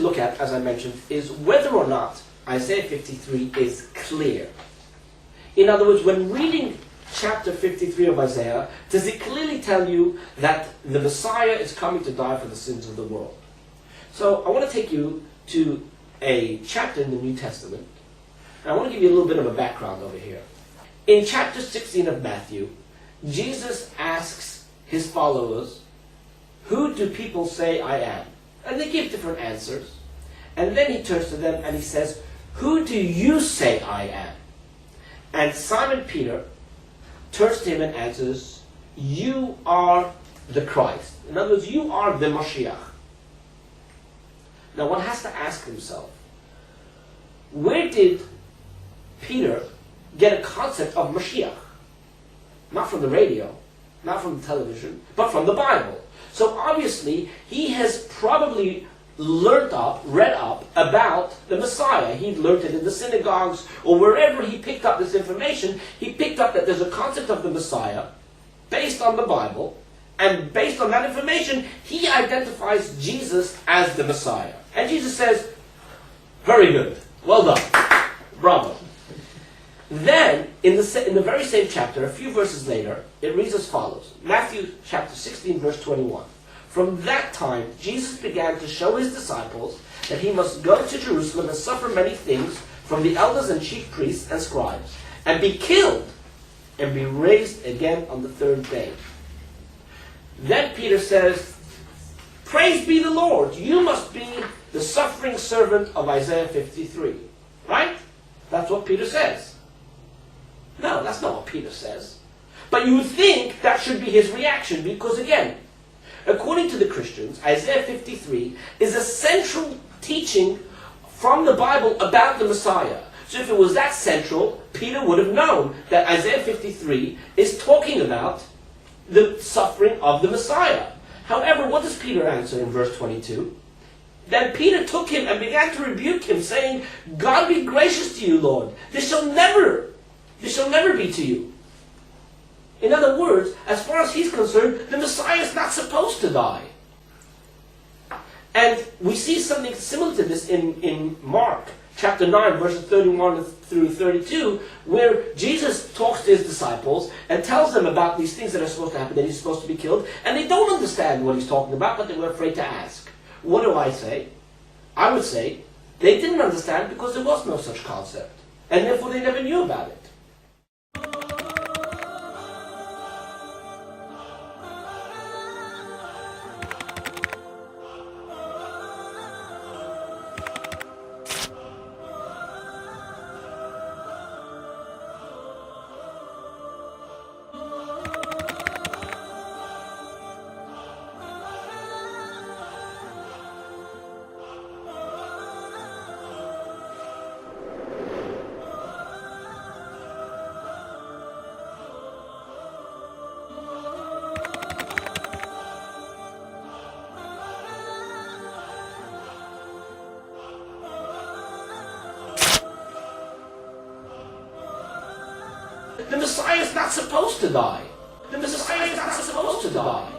look at, as I mentioned, is whether or not Isaiah 53 is clear. In other words, when reading chapter 53 of Isaiah, does it clearly tell you that the Messiah is coming to die for the sins of the world? So I want to take you to a chapter in the New Testament. And I want to give you a little bit of a background over here. In chapter 16 of Matthew, Jesus asks his followers, "Who do people say I am?" And they give different answers. And then he turns to them and he says, "Who do you say I am?" And Simon Peter turns to him and answers, "You are the Christ." In other words, you are the Mashiach. Now one has to ask himself, where did Peter get a concept of Mashiach? Not from the radio, not from the television, but from the Bible. So obviously, he has probably read up about the Messiah. He learned it in the synagogues, or wherever he picked up this information. He picked up that there's a concept of the Messiah based on the Bible, and based on that information, he identifies Jesus as the Messiah. And Jesus says, "Very good, well done, bravo." Then, in the very same chapter, a few verses later, it reads as follows. Matthew chapter 16, verse 21. "From that time, Jesus began to show his disciples that he must go to Jerusalem and suffer many things from the elders and chief priests and scribes, and be killed, and be raised again on the third day." Then Peter says, "Praise be the Lord, you must be the suffering servant of Isaiah 53. Right? That's what Peter says. No, that's not what Peter says. But you would think that should be his reaction, because again, according to the Christians, Isaiah 53 is a central teaching from the Bible about the Messiah. So if it was that central, Peter would have known that Isaiah 53 is talking about the suffering of the Messiah. However, what does Peter answer in verse 22? "Then Peter took him and began to rebuke him, saying, 'God be gracious to you, Lord. This shall never be to you.'" In other words, as far as he's concerned, the Messiah is not supposed to die. And we see something similar to this in Mark chapter 9, verses 31 through 32, where Jesus talks to his disciples and tells them about these things that are supposed to happen, that he's supposed to be killed, and they don't understand what he's talking about, but they were afraid to ask. What do I say? I would say they didn't understand because there was no such concept, and therefore they never knew about it. The Messiah is not supposed to die. The Messiah is not supposed to die.